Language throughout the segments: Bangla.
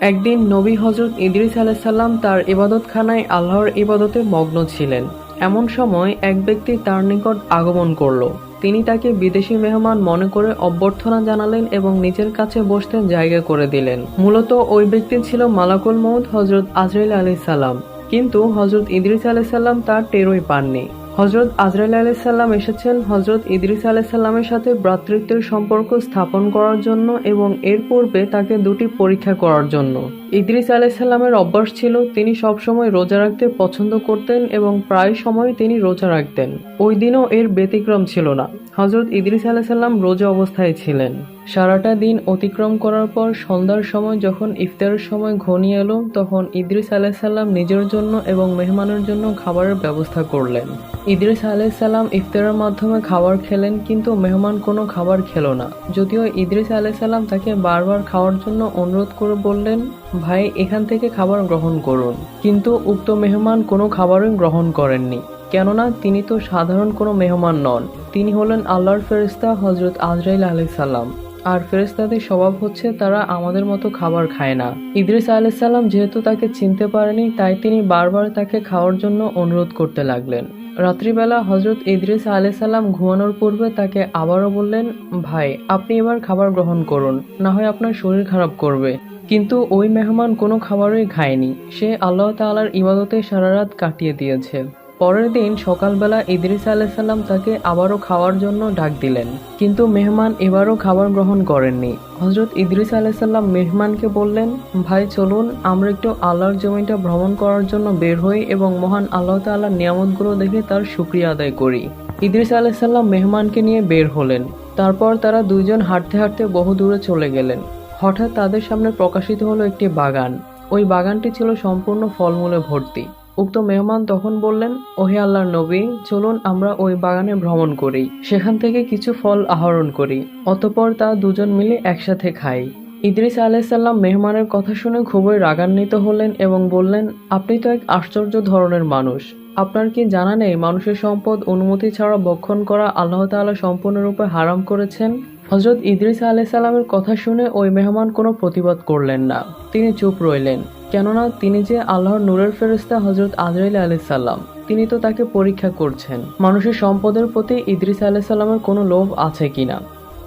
একদিন নবী হজরত ইদ্রিস আলাইসাল্লাম তার ইবাদতখানায় আল্লাহর ইবাদতে মগ্ন ছিলেন। এমন সময় এক ব্যক্তি তার নিকট আগমন করল। তিনি তাকে বিদেশি মেহমান মনে করে অভ্যর্থনা জানালেন এবং নিজের কাছে বসতে জায়গা করে দিলেন। মূলত ওই ব্যক্তি ছিল মালাকুল মউত হজরত আজরাইল আলাইহিস সালাম, কিন্তু হজরত ইদ্রিস আলাইহিস সালাম তার টেরই পাননি। হজরত আজরাইল আলাইহিস সালাম এসেছেন হজরত ইদ্রিস আলাইহিস সালামের সাথে ভ্রাতৃত্বের সম্পর্ক স্থাপন করার জন্য এবং এর পূর্বে তাকে দুটি পরীক্ষা করার জন্য। ইদ্রিস আলাইহিস সালামের অভ্যাস ছিল তিনি সবসময় রোজা রাখতে পছন্দ করতেন এবং প্রায় সময় তিনি রোজা রাখতেন। ওই দিনও এর ব্যতিক্রম ছিল না। হজরত ইদ্রিস আলাইহিস সালাম রোজা অবস্থায় ছিলেন। সারাটা দিন অতিক্রম করার পর সন্ধ্যার সময় যখন ইফতারের সময় ঘনিয়ে এলো, তখন ইদ্রিস আলাইহিস সালাম নিজের জন্য এবং মেহমানের জন্য খাবারের ব্যবস্থা করলেন। ইদ্রিস আলাইহিস সালাম ইফতারের মাধ্যমে খাবার খেলেন, কিন্তু মেহমান কোনো খাবার খেলো না। যদিও ইদ্রিস আলাইহিস সালাম তাকে বারবার খাওয়ার জন্য অনুরোধ করে বললেন, ভাই এখান থেকে খাবার গ্রহণ করুন, কিন্তু উক্ত মেহমান কোনো খাবারই গ্রহণ করেননি। কেননা তিনি তো সাধারণ কোনো মেহমান নন, তিনি হলেন আল্লাহর ফেরেশতা হজরত আজরাইল আলাইহিস সালাম। আর ফেরেশতাদের স্বভাব হচ্ছে তারা আমাদের মতো খাবার খায় না। ইদ্রিস আলাইহিস সালাম যেহেতু তাকে চিনতে পারেনি, তাই তিনি বারবার তাকে খাওয়ার জন্য অনুরোধ করতে লাগলেন। রাত্রিবেলা হজরত ইদ্রিস আলাইহিস সালাম ঘুমানোর পূর্বে তাকে আবারও বললেন, ভাই আপনি এবার খাবার গ্রহণ করুন, না হয় আপনার শরীর খারাপ করবে। কিন্তু ওই মেহমান কোনো খাবারই খায়নি। সে আল্লাহ তাআলার ইবাদতে সারা রাত কাটিয়ে দিয়েছে। পরের দিন সকালবেলা ইদ্রিস আলাইহিস সালাম তাকে আবারও খাওয়ার জন্য ডাক দিলেন, কিন্তু মেহমান এবারও খাবার গ্রহণ করেননি। হজরত ইদ্রিস আলাইহিস সালাম মেহমানকে বললেন, ভাই চলুন আমরা একটু আল্লাহর জমিটা ভ্রমণ করার জন্য বের হই এবং মহান আল্লাহ তাআলার নিয়ামতগুলো দেখে তার শুকরিয়া আদায় করি। ইদ্রিস আলাইহিস সালাম মেহমানকে নিয়ে বের হলেন। তারপর তারা দুইজন হাঁটতে হাঁটতে বহু দূরে চলে গেলেন। হঠাৎ তাদের সামনে প্রকাশিত হলো একটি বাগান। ওই বাগানটি ছিল সম্পূর্ণ ফলমূলে ভর্তি। উক্ত মেহমান তখন বললেন, ওহে আল্লাহর নবী, চলুন আমরা ওই বাগানে ভ্রমণ করি, সেখান থেকে কিছু ফল আহরণ করি, অতঃপর তা দুজন মিলে একসাথে খাই। ইদ্রিস আলাইহিস সালাম মেহমানের কথা শুনে খুবই রাগান্বিত হলেন এবং বললেন, আপনি তো এক আশ্চর্য ধরনের মানুষ। আপনার কি জানা নেই মানুষের সম্পদ অনুমতি ছাড়া ভক্ষণ করা আল্লাহ তাআলা সম্পূর্ণরূপে হারাম করেছেন? হজরত ইদ্রিস আলাইহিস সালামের কথা শুনে ওই মেহমান কোনো প্রতিবাদ করলেন না। তিনি চুপ রইলেন, কেননা তিনি যে আল্লাহর নূরের ফেরেশতা হজরত আজরাইল আলাইহিস সালাম, তিনি তো তাকে পরীক্ষা করছেন মানুষের সম্পদের প্রতি ইদ্রিস আলাইহিস সালামের কোনো লোভ আছে কিনা।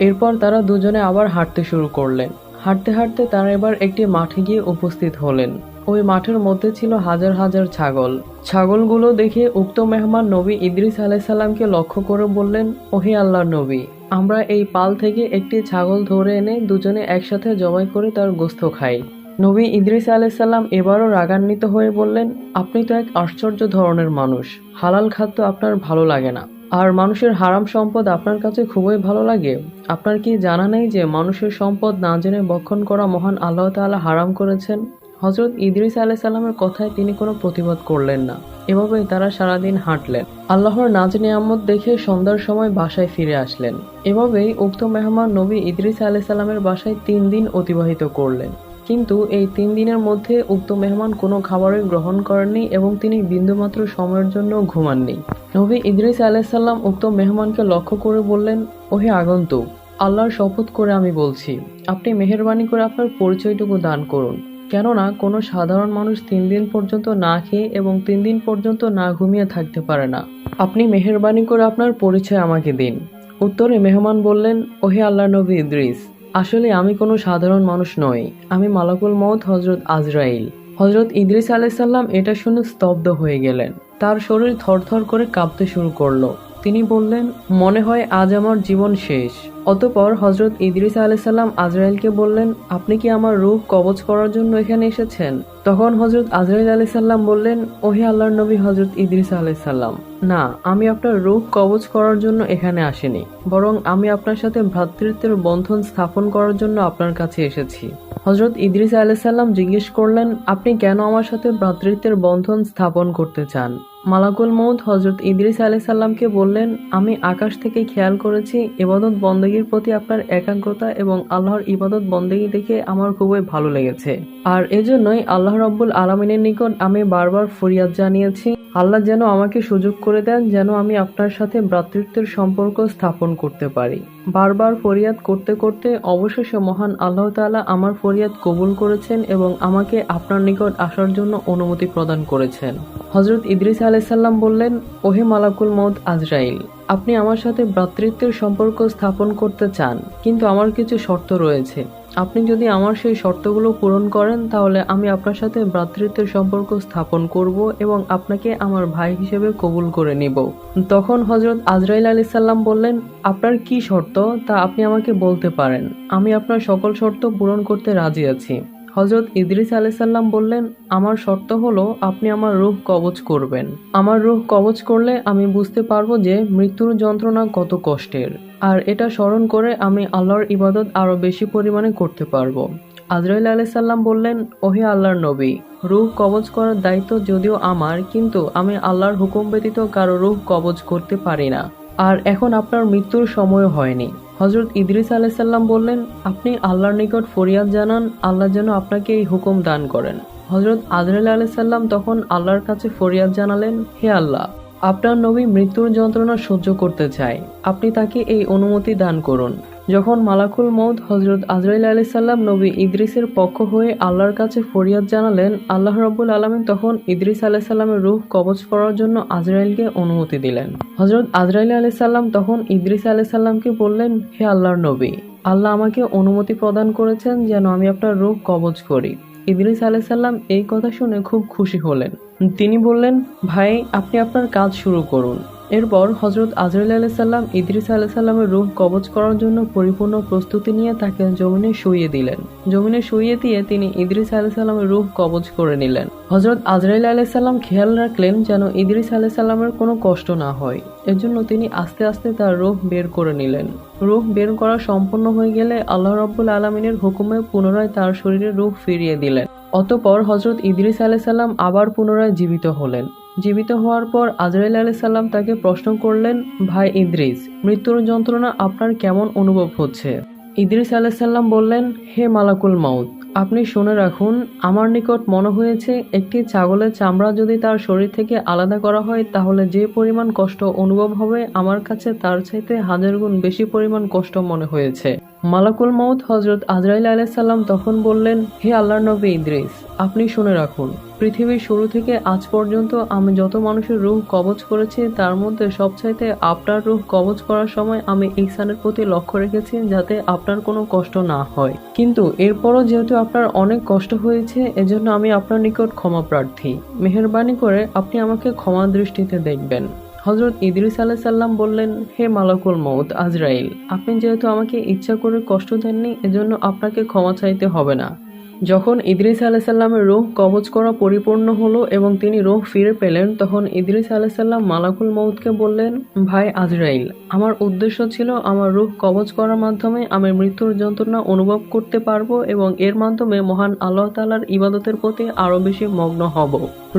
এরপর তারা দুজনে আবার হাঁটতে শুরু করলেন। হাঁটতে হাঁটতে তারা এবার একটি মাঠে গিয়ে উপস্থিত হলেন। ওই মাঠের মধ্যে ছিল হাজার হাজার ছাগল। ছাগলগুলো দেখে উক্ত মেহমান নবী ইদ্রিস আলাইহিস সালামকে লক্ষ্য করে বললেন, ওহে আল্লাহর নবী, আমরা এই পাল থেকে একটি ছাগল ধরে এনে দুজনে একসাথে জবাই করে তার গোশত খাই। নবী ইদ্রিস আলাইহিস সালাম এবারও রাগান্বিত হয়ে বললেন, আপনি তো এক আশ্চর্য ধরনের মানুষ। হালাল খাদ্য আপনার ভালো লাগে না, আর মানুষের হারাম সম্পদ আপনার কাছে খুবই ভালো লাগে। আপনার কি জানা নেই যে মানুষের সম্পদ না জেনে ভক্ষণ করা মহান আল্লাহ তাআলা হারাম করেছেন? হজরত ইদ্রিস আলাইহিস সালামের কথায় তিনি কোনো প্রতিবাদ করলেন না। এভাবেই তারা সারাদিন হাঁটলেন। আল্লাহর নাজ নিয়ামত দেখে সন্ধ্যার সময় বাসায় ফিরে আসলেন। এভাবেই উক্ত মেহমান নবী ইদ্রিস আলাইহিস সালামের বাসায় 3 দিন অতিবাহিত করলেন। কিন্তু এই 3 দিনের মধ্যে উক্ত মেহমান কোনো খাবারই গ্রহণ করেননি এবং তিনি বিন্দুমাত্র সময়ের জন্য ঘুমাননি। নবী ইদ্রিস আলাইহিস সালাম উক্ত মেহমানকে লক্ষ্য করে বললেন, ওহে আগন্তুক, আল্লাহর শপথ করে আমি বলছি, আপনি মেহেরবানি করে আপনার পরিচয়টুকু দান করুন। কেননা কোনো সাধারণ মানুষ 3 দিন পর্যন্ত না খেয়ে এবং 3 দিন পর্যন্ত না ঘুমিয়ে থাকতে পারে না। আপনি মেহেরবানি করে আপনার পরিচয় আমাকে দিন। উত্তরে মেহমান বললেন, ওহে আল্লাহর নবী ইদ্রিস, আসলে আমি কোনো সাধারণ মানুষ নই, আমি মালাকুল মউত হজরত আজরাইল। হজরত ইদ্রিস আলাইহিস সালাম এটা শুনে স্তব্ধ হয়ে গেলেন। তার শরীর থরথর করে কাঁপতে শুরু করলো। তিনি বললেন, মনে হয় আজ আমার জীবন শেষ। অতঃপর হজরত ইদ্রিস আলাইহিস সালাম আজরাইলকে বললেন, আপনি কি আমার রূহ কবজ করার জন্য এখানে এসেছেন? তখন হজরত আজরাইল আলাইহিস সালাম বললেন, ওহে আল্লাহর নবী হজরত ইদ্রিস আলাইহিস সালাম, না, আমি আপনার রূহ কবজ করার জন্য এখানে আসিনি, বরং আমি আপনার সাথে ভ্রাতৃত্বের বন্ধন স্থাপন করার জন্য আপনার কাছে এসেছি। হজরত ইদ্রিস আলাইহিস সালাম জিজ্ঞেস করলেন, আপনি কেন আমার সাথে ভ্রাতৃত্বের বন্ধন স্থাপন করতে চান? মালাকুল মউত হজরত ইদ্রিস আলাইহিস সালামকে বললেন, আমি আকাশ থেকে খেয়াল করেছি ইবাদত বন্দেগীর প্রতি আপনার একাগ্রতা এবং আল্লাহর ইবাদত বন্দেগী দেখে আমার খুবই ভালো লেগেছে। আর এজন্যই আল্লাহ রাব্বুল আলামিনের নিকট আমি বারবার ফরিয়াদ জানিয়েছি, আল্লাহ যেন আমাকে সুযোগ করে দেন যেন আমি আপনার সাথে ভ্রাতৃত্বের সম্পর্ক স্থাপন করতে পারি। বারবার ফরিয়াদ করতে করতে অবশেষে মহান আল্লাহ তাআলা আমার ফরিয়াদ কবুল করেছেন এবং আমাকে আপনার নিকট আসার জন্য অনুমতি প্রদান করেছেন। হযরত ইদ্রিস আলাইহিস সালাম বললেন, ওহে মালাকুল মউত আজরাইল, আপনি আমার সাথে ভ্রাতৃত্বের সম্পর্ক স্থাপন করতে চান, কিন্তু আমার কিছু শর্ত রয়েছে। আপনি যদি আমার সেই শর্তগুলো পূরণ করেন তাহলে আমি আপনার সাথে ভ্রাতৃত্বের সম্পর্ক স্থাপন করব এবং আপনাকে আমার ভাই হিসেবে কবুল করে নিব। তখন হযরত আজরাইল আলাইহিস সালাম বললেন, আপনার কি শর্ত তা আপনি আমাকে বলতে পারেন, আমি আপনার সকল শর্ত পূরণ করতে রাজি আছি। হযরত ইদ্রিস আলাইহিস সালাম বললেন, আমার শর্ত হলো আপনি আমার রূহ কবজ করবেন। আমার রূহ কবজ করলে আমি বুঝতে পারবো যে মৃত্যুর যন্ত্রণা কত কষ্টের, আর এটা স্মরণ করে আমি আল্লাহর ইবাদত আরো বেশি পরিমাণে করতে পারবো। আজরাইল আলাইহিস সালাম বললেন, ওহে আল্লাহর নবী, রূহ কবজ করার দায়িত্ব যদিও আমার, কিন্তু আমি আল্লাহর হুকুম ব্যতীত কারো রূহ কবজ করতে পারি না, আর এখন আপনার মৃত্যুর সময় হয়নি। হযরত ইদ্রিস আলাইহিস সালাম বললেন, আপনি আল্লাহর নিকট ফরিয়াদ জানান, আল্লাহ যেন আপনাকে এই হুকুম দান করেন। হযরত আজরাইল আলাইহিস সালাম তখন আল্লাহর কাছে ফরিয়াদ জানালেন, হে আল্লাহ, আপনার নবী মৃত্যুর যন্ত্রণা সহ্য করতে চায়, আপনি তাকে এই অনুমতি দান করুন। যখন মালাকুল মউত হযরত আজরাইল আলাইহিস সালাম নবী ইদ্রিসের পক্ষ হয়ে আল্লাহর কাছে ফরিয়াদ জানালেন, আল্লাহ রাব্বুল আলামিন তখন ইদ্রিস আলাইহিস সালামের রূহ কবজ করার জন্য আজরাইলকে অনুমতি দিলেন। হযরত আজরাইল আলাইহিস সালাম তখন ইদ্রিস আলাইহিস সালামকে বললেন, হে আল্লাহর নবী, আল্লাহ আমাকে অনুমতি প্রদান করেছেন যেন আমি আপনার রূহ কবজ করি। ইদ্রিস আলাইহিস সালাম এই কথা শুনে খুব খুশি হলেন। তিনি বললেন, ভাই, আপনি আপনার কাজ শুরু করুন। এরপর হযরত আজরাইল আলাইহিস সালাম ইদ্রিস আলাইহিস সালামের রূহ কবজ করার জন্য পরিপূর্ণ প্রস্তুতি নিয়ে তাকে জমিনে শুইয়ে দিলেন। জমিনে শুইয়ে দিয়ে তিনি ইদ্রিস আলাইহিস সালামের রূহ কবজ করে নিলেন। হযরত আজরাইল আলাইহিস সালাম খেয়াল রাখলেন যেন ইদ্রিস আলাইহিস সালামের কোনো কষ্ট না হয়, এজন্য তিনি আস্তে আস্তে তার রূহ বের করে নিলেন। রূহ বের করা সম্পন্ন হয়ে গেলে আল্লাহ রাব্বুল আলামিনের হুকুমে পুনরায় তার শরীরে রূহ ফিরিয়ে দিলেন। অতঃপর হযরত ইদ্রিস আলাইহিস সালাম আবার পুনরায় জীবিত হলেন। জীবিত হওয়ার পর আজরাইল আলাইহিস সালাম তাকে প্রশ্ন করলেন, ভাই ইদ্রিস, মৃত্যুর যন্ত্রণা আপনার কেমন অনুভব হচ্ছে? ইদ্রিস আলাইহিস সালাম বললেন, হে মালাকুল মউত, আপনি শুনে রাখুন, আমার নিকট মনে হয়েছে একটি ছাগলের চামড়া যদি তার শরীর থেকে আলাদা করা হয় তাহলে যে পরিমাণ কষ্ট অনুভব হবে আমার কাছে তার চাইতে 1000 গুণ বেশি পরিমাণ কষ্ট মনে হয়েছে। মালাকুল মউত হযরত আজরাইল আলাইহিস সালাম তখন বললেন, হে আল্লাহর নবী ইদ্রিস, আপনি শুনে রাখুন, পৃথিবীর শুরু থেকে আজ পর্যন্ত আমি যত মানুষের রূহ কবজ করেছি তার মধ্যে সবচাইতে আপনার রূহ কবজ করার সময় আমি ইহসানের প্রতি লক্ষ্য রেখেছি যাতে আপনার কোনো কষ্ট না হয়, কিন্তু এরপরও যেহেতু আপনার অনেক কষ্ট হয়েছে এজন্য আমি আপনার নিকট ক্ষমা প্রার্থী, মেহেরবানি করে আপনি আমাকে ক্ষমা দৃষ্টিতে দেখবেন। হযরত ইদ্রিস আলাইহিস সালাম বললেন, হে মালাকুল মউত আজরাইল, আপনি যেহেতু আমাকে ইচ্ছা করে কষ্ট দেননি এজন্য আপনাকে ক্ষমা চাইতে হবে না। যখন ইদ্রিস আলাইহিস সালামের রূহ কবজ করা পরিপূর্ণ হলো এবং তিনি রূহ ফিরে পেলেন তখন ইদ্রিস আলাইহিস সালাম মালাকুল মউতকে বললেন, ভাই আজরাইল, আমার উদ্দেশ্য ছিল আমার রূহ কবজ করার মাধ্যমে আমি মৃত্যুর যন্ত্রণা অনুভব করতে পারবো এবং এর মাধ্যমে মহান আল্লাহ তাআলার ইবাদতের প্রতি আরো বেশি মগ্ন হব।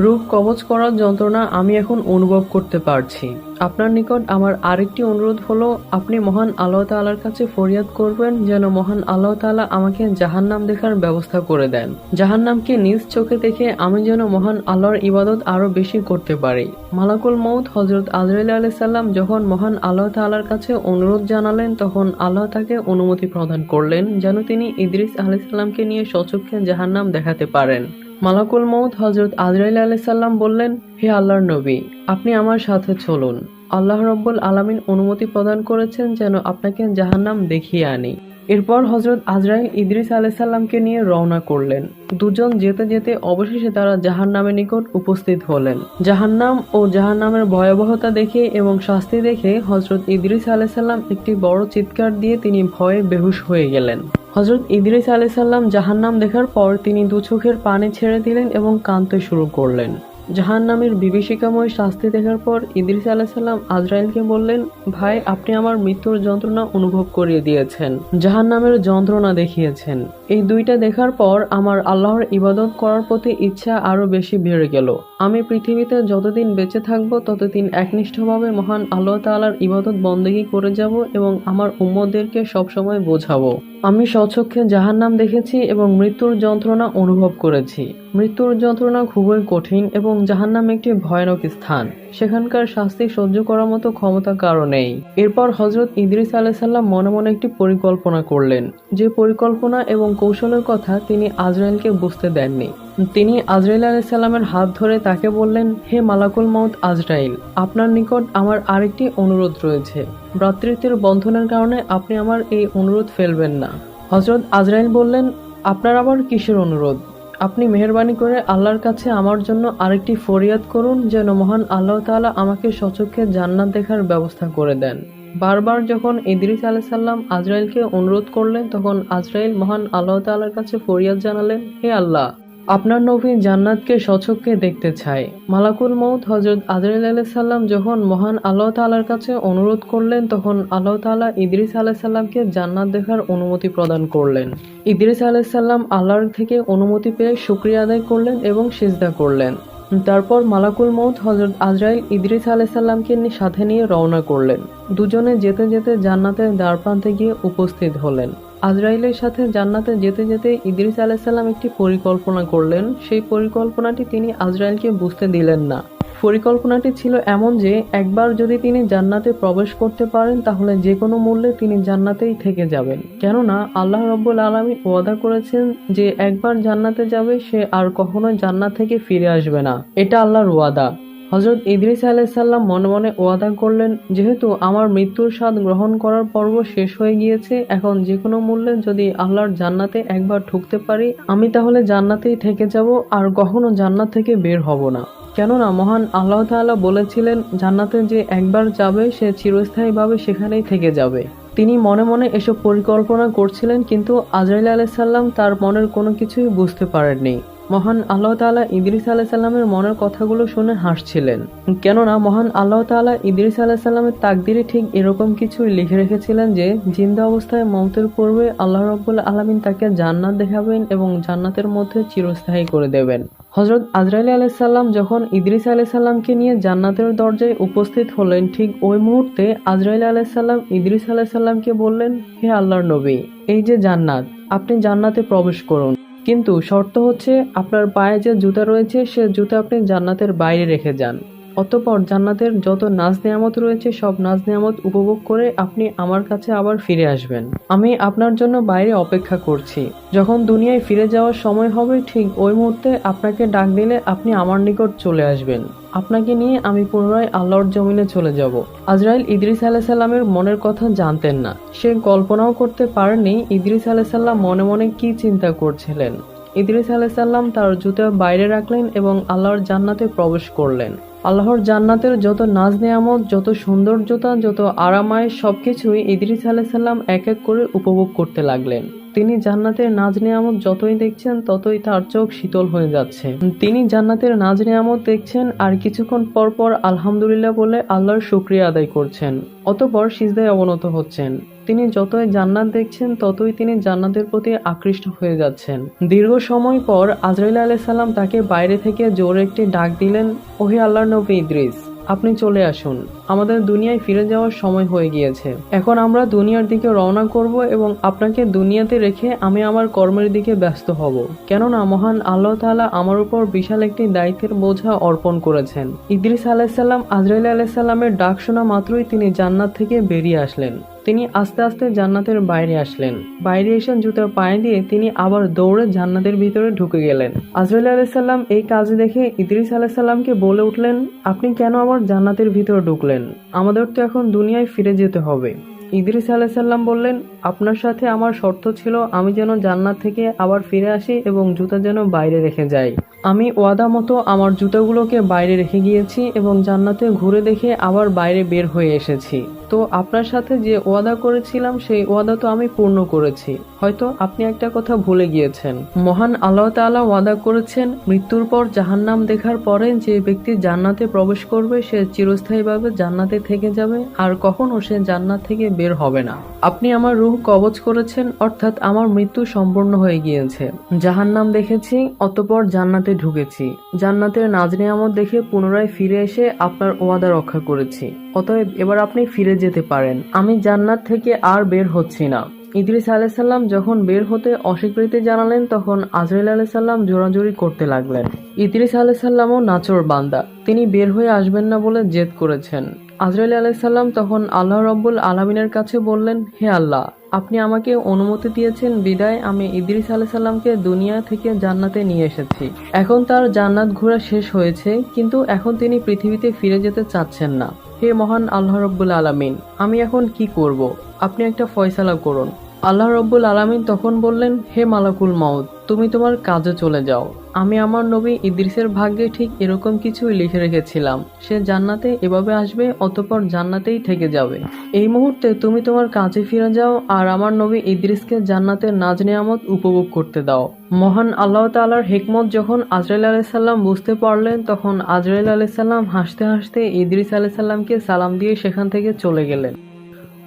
রূহ কবজ করার যন্ত্রণা আমি এখন অনুভব করতে পারছি। আপনার নিকট আমার আরেকটি অনুরোধ হলো, আপনি মহান আল্লাহ তাআলার কাছে ফরিয়াদ করবেন যেন মহান আল্লাহ তাআলা আমাকে জাহান্নাম দেখার ব্যবস্থা করে দেন। জাহান্নামকে নিজ চোখে দেখে আমি যেন মহান আল্লাহর ইবাদত আরো বেশি করতে পারি। মালাকুল মউত হযরত আজরাইল আলাইহিস সালাম যখন মহান আল্লাহ তাআলার কাছে অনুরোধ জানালেন তখন আল্লাহ তাকে অনুমতি প্রদান করলেন যেন তিনি ইদ্রিস আলাইহিস সালামকে নিয়ে স্বচক্ষে জাহান্নাম দেখাতে পারেন। মালাকুল মউত হযরত আজরাইল আলাইহিস সালাম বললেন, হে আল্লাহর নবী, আপনি আমার সাথে চলুন। আল্লাহ রাব্বুল আলামিন অনুমতি প্রদান করেছেন যেন আপনাকে জাহান্নাম দেখিয়ে আনি। এরপর হযরত আজরাইল ইদ্রিস আলাইহিস সালামকে নিয়ে রওনা করলেন। দুজন যেতে যেতে অবশেষে তারা জাহান্নামের নিকট উপস্থিত হলেন। জাহান্নাম ও জাহান্নামের ভয়াবহতা দেখে এবং শাস্তি দেখে হযরত ইদ্রিস আলাইহিস সালাম একটি বড় চিৎকার দিয়ে তিনি ভয়ে বেহুশ হয়ে গেলেন। হযরত ইদ্রিস আলাইহিস সালাম জাহান্নাম দেখার পর তিনি দু চোখের পানি ছেড়ে দিলেন এবং কাঁদতে শুরু করলেন। জাহান্নামের বিভীষিকাময় শাস্তি দেখার পর ইদ্রিস আলাইহিস সালাম আজরাইলকে বললেন, ভাই, আপনি আমার মৃত্যুর যন্ত্রণা অনুভব করিয়ে দিয়েছেন, জাহান্নামের যন্ত্রণা দেখিয়েছেন, এই দুইটা দেখার পর আমার আল্লাহর ইবাদত করার প্রতি ইচ্ছা আরো বেশি বেড়ে গেল। আমি পৃথিবীতে যতদিন বেঁচে থাকবো ততদিন একনিষ্ঠভাবে মহান আল্লাহ তাআলার ইবাদত বন্দেগী করে যাব এবং আমার উম্মতদেরকে সবসময় বোঝাবো। আমি স্বচক্ষে জাহান্নাম দেখেছি এবং মৃত্যুর যন্ত্রণা অনুভব করেছি। মৃত্যুর যন্ত্রণা খুবই কঠিন এবং জাহান্নাম একটি ভয়ানক স্থান। সেখানকার শাস্তি সহ্য করার মতো ক্ষমতা কারো নেই। এরপর হযরত ইদ্রিস আলাইহিস সালাম মনে মনে একটি পরিকল্পনা করলেন, যে পরিকল্পনা এবং কৌশলের কথা তিনি আজরাইলকে বুঝতে দেননি। তিনি আজরাইল আলাইহিস সালামের হাত ধরে তাকে বললেন, হে মালাকুল মউত আজরাইল, আপনার নিকট আমার আরেকটি অনুরোধ রয়েছে। ভ্রাতৃত্বের বন্ধনের কারণে আপনি আমার এই অনুরোধ ফেলবেন না। হযরত আজরাইল বললেন, আপনার আবার কিসের অনুরোধ? আপনি মেহেরবানি করে আল্লাহর কাছে আমার জন্য আরেকটি ফরিয়াদ করুন, যেন মহান আল্লাহ তাআলা আমাকে স্বচক্ষে জান্নাত দেখার ব্যবস্থা করে দেন। বারবার যখন ইদ্রিস আলাইহিস সালাম আজরাইলকে অনুরোধ করলেন, তখন আজরাইল মহান আল্লাহ তাআলার কাছে ফরিয়াদ জানালেন, হে আল্লাহ, আপনার নবী জান্নাতকে স্বচক্ষে দেখতে চায়। মালাকুল মউত হযরত আজরাইল আলাইহিস সালাম যখন মহান আল্লাহ তাআলার কাছে অনুরোধ করলেন, তখন আল্লাহ তাআলা ইদ্রিস আলাইহিস সালামকে জান্নাত দেখার অনুমতি প্রদান করলেন। ইদ্রিস আলাইহিস সালাম আল্লাহর থেকে অনুমতি পেয়ে শুকরিয়া আদায় করলেন এবং সিজদা করলেন। তারপর মালাকুল মউত হযরত আজরাইল ইদ্রিস আলাইহিস সালামকে সাথে নিয়ে রওনা করলেন। দুজনে যেতে যেতে জান্নাতের দ্বারপ্রান্তে গিয়ে উপস্থিত হলেন। আজরাইলের সাথে জান্নাতে যেতে যেতে ইদ্রিস আলাইহিস সালাম একটি পরিকল্পনা করলেন। সেই পরিকল্পনাটি তিনি আজরাইলকে বুঝতে দিলেন না। পরিকল্পনাটি ছিল এমন যে একবার যদি তিনি জান্নাতে প্রবেশ করতে পারেন তাহলে যে কোনো মূল্যে তিনি জান্নাতেই থেকে যাবেন। কেননা আল্লাহ রাব্বুল আলামিন ওয়াদা করেছেন যে একবার জান্নাতে যাবে সে আর কখনোই জান্নাত থেকে ফিরে আসবে না। এটা আল্লাহর ওয়াদা। হযরত ইদ্রিস আলাইহিস সালাম মনে মনে ওয়াদা করলেন, যেহেতু আমার মৃত্যুর স্বাদ গ্রহণ করার পর্ব শেষ হয়ে গিয়েছে, এখন যে কোনো মূল্যে যদি আল্লাহর জান্নাতে একবার ঢুকতে পারি আমি তাহলে জান্নাতেই থেকে যাব, আর কখনো জান্নাত থেকে বের হব না। কেননা মহান আল্লাহ তাআলা বলেছিলেন জান্নাতে যে একবার যাবে সে চিরস্থায়ীভাবে সেখানেই থেকে যাবে। তিনি মনে মনে এসব পরিকল্পনা করছিলেন, কিন্তু আজরাইল আলাইহিস সালাম তার মনের কোনো কিছুই বুঝতে পারেননি। মহান আল্লাহ তাআলা ইদ্রিস আলাইহিস সালামের মনের কথাগুলো শুনে হাসছিলেন। কেননা মহান আল্লাহ তাআলা ইদ্রিস আলাইহিস সালামের তাকদিরে ঠিক এরকম কিছুই লিখে রেখেছিলেন যে জিন্দা অবস্থায় মওতের পূর্বে আল্লাহ রাব্বুল আলামিন তাকে জান্নাত দেখাবেন এবং জান্নাতের মধ্যে চিরস্থায়ী করে দেবেন। হযরত আজরাইল আলাইহিস সালাম যখন ইদ্রিস আলাইহিস সালামকে নিয়ে জান্নাতের দরজায় উপস্থিত হলেন, ঠিক ওই মুহূর্তে আজরাইল আলাইহিস সালাম ইদ্রিস আলাইহিস সালামকে বললেন, হে আল্লাহর নবী, এই যে জান্নাত, আপনি জান্নাতে প্রবেশ করুন, কিন্তু শর্ত হচ্ছে আপনার পায়ে যে জুতা রয়েছে সে জুতা আপনি জান্নাতের বাইরে রেখে যান। অতঃপর জান্নাতের যত নাজ নেয়ামত রয়েছে সব নাজ নেয়ামত উপভোগ করে আপনি আমার কাছে আবার ফিরে আসবেন। আমি আপনার জন্য বাইরে অপেক্ষা করছি। যখন দুনিয়ায় ফিরে যাওয়ার সময় হবে ঠিক ওই মুহূর্তে আপনাকে ডাক দিলে আপনি আমার নিকট চলে আসবেন। আপনাকে নিয়ে আমি পুনরায় আল্লাহর জমিনে চলে যাব। আজরাইল ইদ্রিস আলাইহিস সালামের মনের কথা জানতেন না। সে কল্পনাও করতে পারেনি ইদ্রিস আলাইহিস সালাম মনে মনে কি চিন্তা করছিলেন। ইদ্রিস আলাইহিস সালাম তার জুতা বাইরে রাখলেন এবং আল্লাহর জান্নাতে প্রবেশ করলেন। আল্লাহর জান্নাতের যত নাজ নেয়ামত, যত সৌন্দর্যতা, যত আরামায়েশ সবকিছুই ইদ্রিস আলাইহিস সালাম এক এক করে উপভোগ করতে লাগলেন। তিনি জান্নাতের নাজ নেয়ামত যতই দেখছেন ততই তার চোখ শীতল হয়ে যাচ্ছে। তিনি জান্নাতের নাজ নেয়ামত দেখছেন আর কিছুক্ষণ পর পর আলহামদুলিল্লাহ বলে আল্লাহর শুকরিয়া আদায় করছেন। অতঃপর সিজদায় অবনত হচ্ছেন। তিনি যতই জান্নাত দেখছেন ততই তিনি জান্নাতের প্রতি আকৃষ্ট হয়ে যাচ্ছেন। দীর্ঘ সময় পর আজরাইল আলাইহিস সালাম তাকে বাইরে থেকে জোরে একটি ডাক দিলেন, ওহে আল্লাহর নবী ইদ্রিস, আপনি চলে আসুন। আমাদের দুনিয়ায় ফিরে যাওয়ার সময় হয়ে গিয়েছে। এখন আমরা দুনিয়ার দিকে রওনা করব এবং আপনাকে দুনিয়াতে রেখে আমি আমার কর্মের দিকে ব্যস্ত হব। কেননা মহান আল্লাহ তাআলা আমার উপর বিশাল একটি দায়িত্বের বোঝা অর্পণ করেছেন। ইদ্রিস আলাইহিস সালাম আজরাইল আলাইহিস সালামের ডাক শোনা মাত্রই তিনি জান্নাত থেকে বেরিয়ে আসলেন। তিনি আস্তে আস্তে জান্নাতের বাইরে আসলেন। বাইরে এসে জুতার পায়ে দিয়ে তিনি আবার দৌড়ে জান্নাতের ভিতরে ঢুকে গেলেন। আজরাইল আলাইহিস সালাম এই কাজ দেখে ইদ্রিস আলাইহিস সালামকে বলে উঠলেন, আপনি কেন আবার জান্নাতের ভিতরে ঢুকলেন? আমাদের তো এখন দুনিয়ায় ফিরে যেতে হবে। ইদ্রিস আলাইহিস সালাম বললেন, আপনার সাথে আমার শর্ত ছিল আমি যেন জান্নাত থেকে আবার ফিরে আসি এবং জুতা যেন বাইরে রেখে যাই। আমি ওয়াদা মতো আমার জুতাগুলোকে বাইরে রেখে গিয়েছি এবং জান্নাতে ঘুরে দেখে আবার বাইরে বের হয়ে এসেছি। তো আপনার সাথে যে ওয়াদা করেছিলাম সেই ওয়াদা তো আমি পূর্ণ করেছি। হয়তো আপনি একটা কথা ভুলে গিয়েছেন। মহান আল্লাহ তাআলা ওয়াদা করেছেন মৃত্যুর পর জাহান্নাম দেখার পরে যে ব্যক্তি জান্নাতে প্রবেশ করবে সে চিরস্থায়ীভাবে জান্নাতে থেকে যাবে আর কখনো সে জান্নাত থেকে বের হবে না। আপনি আমার রূহ কবজ করেছেন, অর্থাৎ আমার মৃত্যু সম্পূর্ণ হয়ে গিয়েছে। জাহান্নাম দেখেছি, অতঃপর জান্নাতে ঢুকেছি। জান্নাতের নাজ নিয়ামত দেখে পুনরায় ফিরে এসে আপনার ওয়াদা রক্ষা করেছি। অতএব এবার আপনি ফিরে যেতে পারেন। আমি জান্নাত থেকে আর বের হচ্ছি না। ইদ্রিস আলাইসাল্লাম যখন বের হতে অস্বীকৃতি জানালেন, তখন আজরাইল আলাইসাল্লাম জোরাজুরি করতে লাগলেন। ইদ্রিস আলাইসাল্লামও নাচর বান্দা, তিনি বের হয়ে আসবেন না বলে জেদ করেছেন। আজরাইল আলাইসাল্লাম তখন আল্লাহ রব্বুল আলামিনের কাছে বললেন, হে আল্লাহ, আপনি আমাকে অনুমতি দিয়েছেন বিদায় আমি ইদ্রিস আলাইসাল্লামকে দুনিয়া থেকে জান্নাতে নিয়ে এসেছি। এখন তার জান্নাত ঘোরা শেষ হয়েছে, কিন্তু এখন তিনি পৃথিবীতে ফিরে যেতে চাচ্ছেন না। হে মহান আল্লাহ রব্বুল আলামিন, আমি এখন কি করব? আপনি একটা ফয়সালা করুন। আল্লাহ রব্বুল আলামিন তখন বললেন, হে মালাকুল মাউত, তুমি তোমার কাজে চলে যাও। আমি আমার নবী ইদ্রিসের ভাগ্যে ঠিক এরকম কিছুই লিখে রেখেছিলাম। সে জান্নাতে এভাবে আসবে, অতঃপর জান্নাতেই থেকে যাবে। এই মুহূর্তে তুমি তোমার কাজে ফিরে যাও আর আমার নবী ইদ্রিসকে জান্নাতের নাজ নিয়ামত উপভোগ করতে দাও। মহান আল্লাহ তাআলার হিকমত যখন আজরাইল আলাইসাল্লাম বুঝতে পারলেন, তখন আজরাইল আলাইসাল্লাম হাসতে হাসতে ইদ্রিস আলাইসাল্লামকে সালাম দিয়ে সেখান থেকে চলে গেলেন।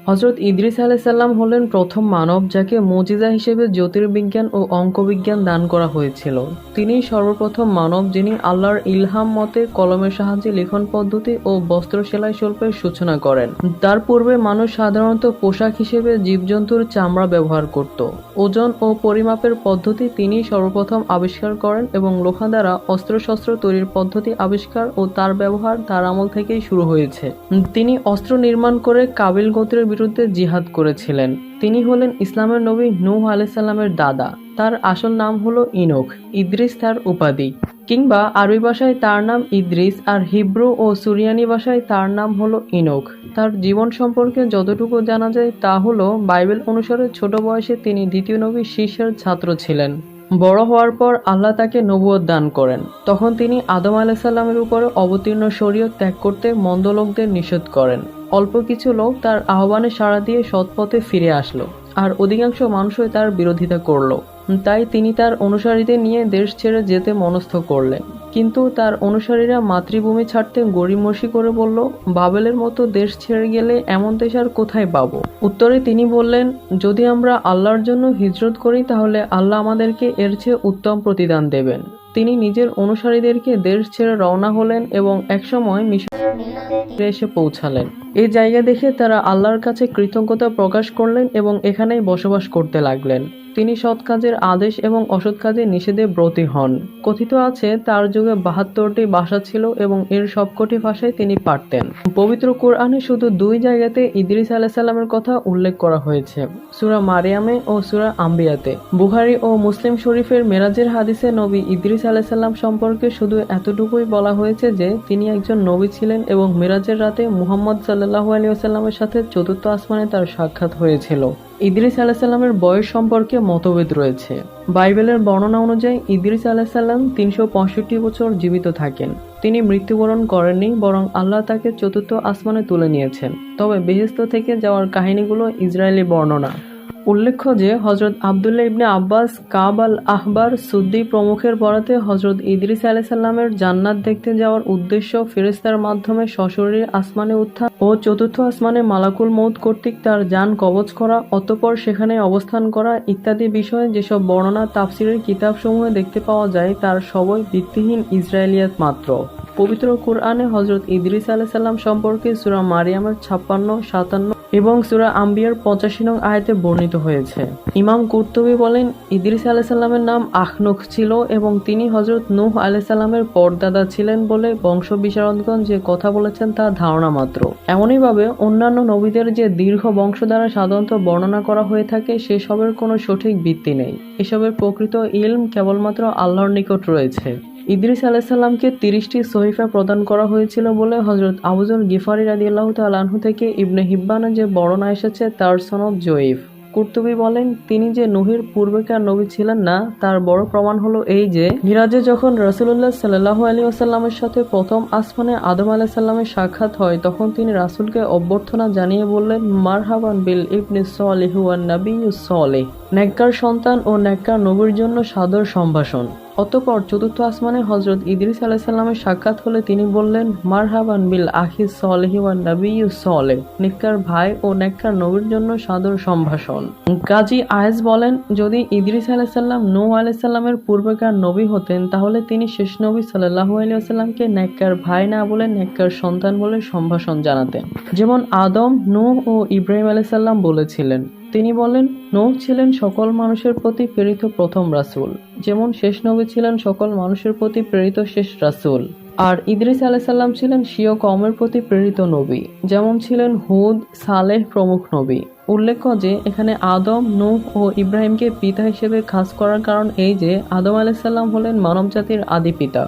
হযরত ইদ্রিস আলাইসাল্লাম হলেন প্রথম মানব যাকে মুজিজা হিসেবে জ্যোতির্বিজ্ঞান ও অঙ্কবিজ্ঞান দান করা হয়েছিল। তিনি সর্বপ্রথম মানব যিনি আল্লাহর ইলহাম মতে কলমের সাহায্যে লিখন পদ্ধতি ও বস্ত্র সেলাই শিল্পের সূচনা করেন। তার পূর্বে মানুষ সাধারণত পোশাক হিসেবে জীবজন্তুর চামড়া ব্যবহার করত। ওজন ও পরিমাপের পদ্ধতি তিনি সর্বপ্রথম আবিষ্কার করেন এবং লোহা দ্বারা অস্ত্রশস্ত্র তৈরির পদ্ধতি আবিষ্কার ও তার ব্যবহার তার আমল থেকেই শুরু হয়েছে। তিনি অস্ত্র নির্মাণ করে কাবিল গোত্রের বিরুদ্ধে জিহাদ করেছিলেন। তিনি হলেন ইসলামের নবী নূহ আলাইসাল্লামের দাদা। তার আসল নাম হলো ইনোখ, ইদ্রিস তার উপাধি। কিংবা আরবি ভাষায় তার নাম ইদ্রিস আর হিব্রু ও সুরিয়ানি ভাষায় তার নাম হলো ইনোখ। তার জীবন সম্পর্কে যতটুকু জানা যায় তা হলো বাইবেল অনুসারে ছোট বয়সে তিনি দ্বিতীয় নবী শীষের ছাত্র ছিলেন। বড় হওয়ার পর আল্লাহ তাকে নবুয়ত দান করেন। তখন তিনি আদম আলাইসাল্লামের উপরে অবতীর্ণ শরীয়ত ত্যাগ করতে মন্দ লোকদের নিষেধ করেন। অল্প কিছু লোক তার আহ্বানে সাড়া দিয়ে সৎ পথে ফিরে আসলো, আর অধিকাংশ মানুষই তার বিরোধিতা করলো। তাই তিনি তার অনুসারীদের নিয়ে দেশ ছেড়ে যেতে মনস্থ করলেন। কিন্তু তার অনুসারীরা মাতৃভূমি ছাড়তে গড়িমসি করে বলল, বাবেলের মতো দেশ ছেড়ে গেলে এমন দেশ আর কোথায় পাবো? উত্তরে তিনি বললেন, যদি আমরা আল্লাহর জন্য হিজরত করি তাহলে আল্লাহ আমাদেরকে এর চেয়ে উত্তম প্রতিদান দেবেন। তিনি নিজের অনুসারীদেরকে দেশ ছেড়ে রওনা হলেন এবং একসময় মিশরে এসে পৌঁছালেন। এই জায়গা দেখে তারা আল্লাহর কাছে কৃতজ্ঞতা প্রকাশ করলেন এবং এখানেই বসবাস করতে লাগলেন। তিনি সৎ কাজের আদেশ এবং অসৎ কাজের নিষেধে ব্রতী হন। কথিত আছে তার যুগে ৭২টি ভাষা ছিল এবং এর সবকটি ভাষায় তিনি পারতেন। পবিত্র কোরআনে শুধু ২ জায়গাতে ইদ্রিস আলাইসাল্লামের কথা উল্লেখ করা হয়েছে, সূরা মারিয়ামে ও সূরা আম্বিয়াতে। বুখারী ও মুসলিম শরীফের মেরাজের হাদিসে নবী ইদ্রিস আলাইসাল্লাম সম্পর্কে শুধু এতটুকুই বলা হয়েছে যে তিনি একজন নবী ছিলেন এবং মেরাজের রাতে মুহাম্মদ সাল্লাল্লাহু আলাইহি ওয়াসাল্লামের সাথে চতুর্থ আসমানে তার সাক্ষাৎ হয়েছিল। ইদ্রিস আলাইসাল্লামের বয়স সম্পর্কে মতভেদ রয়েছে। বাইবেলের বর্ণনা অনুযায়ী ইদ্রিস আলাইসাল্লাম ৩৬৫ বছর জীবিত থাকেন। তিনি মৃত্যুবরণ করেননি, বরং আল্লাহ তাকে চতুর্থ আসমানে তুলে নিয়েছেন। তবে বেহেশত থেকে যাওয়ার কাহিনীগুলো ইসরায়েলি বর্ণনা। উল্লেখ্য যে হযরত আব্দুল্লাহ ইবনে আব্বাস, কাব আল আহবার, সুদ্দি প্রমুখের বরাতে হযরত ইদ্রিস আলাইসাল্লামের জান্নাত দেখতে যাওয়ার উদ্দেশ্য ফেরেশতার মাধ্যমে সশরীরে আসমানে উত্থান ও চতুর্থ আসমানে মালাকুল মউত কর্তৃক তার জান কবজ করা, অতঃপর সেখানে অবস্থান করা ইত্যাদি বিষয়ে যেসব বর্ণনা তাফসিরের কিতাবসমূহে দেখতে পাওয়া যায় তার সবই ভিত্তিহীন ইসরায়েলিয়াত মাত্র। পবিত্র কোরআনে হযরত ইদ্রিস আলাইসাল্লাম সম্পর্কে সূরা মারিয়ামের ৫৬, ৫৭ এবং সূরা আম্বিয়ার ৮৫ নং আয়াতে বর্ণিত হয়েছে। ইমাম কুরতুবী বলেন, ইদ্রিস আলাইসাল্লামের নাম আখনুখ ছিল এবং তিনি হযরত নূহ আলাইসাল্লামের পরদাদা ছিলেন বলে বংশ বিশারদগণ যে কথা বলেছেন তা ধারণা মাত্র। এমনইভাবে অন্যান্য নবীদের যে দীর্ঘ বংশ দ্বারা সাধারণত বর্ণনা করা হয়ে থাকে সেসবের কোনো সঠিক ভিত্তি নেই। এসবের প্রকৃত ইলম কেবলমাত্র আল্লাহর নিকট রয়েছে। ইদ্রিস আলাইসাল্লামকে ৩০টি সহিফা প্রদান করা হয়েছিল বলে হযরত আবু যর গিফারি রাদিয়াল্লাহু তাআলা আনহু থেকে ইবনে হিব্বানে যে বর্ণনা এসেছে তার সনদ জয়ীফ। কুরতুবী বলেন, তিনি যে নূহের পূর্বেকার নবী ছিলেন না তার বড় প্রমাণ হলো এই যে মিরাজে যখন রাসূলুল্লাহ সাল্লাল্লাহু আলাইহি ওয়াসাল্লামের সাথে প্রথম আসমানে আদম আলাইহিসসালামের সাক্ষাৎ হয় তখন তিনি রাসূলকে অভ্যর্থনা জানিয়ে বললেন, মারহাবান বিল ইবনি সলিহ ওয়ান নাবিয়্যুস সলিহ, নেককার সন্তান ও নেককার নবীর জন্য সাদর সম্ভাষণ। অতঃপর চতুর্থ আসমানে হযরত ইদ্রিস আলাইহিস সালামের সাক্ষাৎ হলে তিনি বললেন, মারহাবান বিল আখি সলিহি ওয়ান নাবিয়্যু সলিহ, নেককার ভাই ও নেককার নবীর জন্য সাদর সম্ভাষণ। গাজী আয়েজ বলেন, যদি ইদ্রিস আলাইহিস সালাম নূহ আলাইহিস সালামের পূর্বেকার নবী হতেন তাহলে তিনি শেষ নবী সাল্লাল্লাহু আলাইহি ওয়াসাল্লামকে নেককার ভাই না বলে নেককার সন্তান বলে সম্ভাষণ জানাতেন। যেমন আদম, নূহ ও ইব্রাহিম আলাইহিস সালাম বলেছিলেন। তিনি বলেন, নূহ ছিলেন সকল মানুষের প্রতি প্রেরিত প্রথম রাসূল, যেমন শেষ নবী ছিলেন সকল মানুষের প্রতি প্রেরিত শেষ রাসূল। আর ইদ্রিস আলাইহিস সালাম ছিলেন স্বীয় কওমের প্রতি প্রেরিত নবী, যেমন ছিলেন হুদ, সালেহ প্রমুখ নবী। উল্লেখ্য যে এখানে আদম, নূহ ও ইব্রাহিমকে পিতা হিসেবে খাস করার কারণ এই যে আদম আলাইহিস সালাম হলেন মানবজাতির আদি পিতা।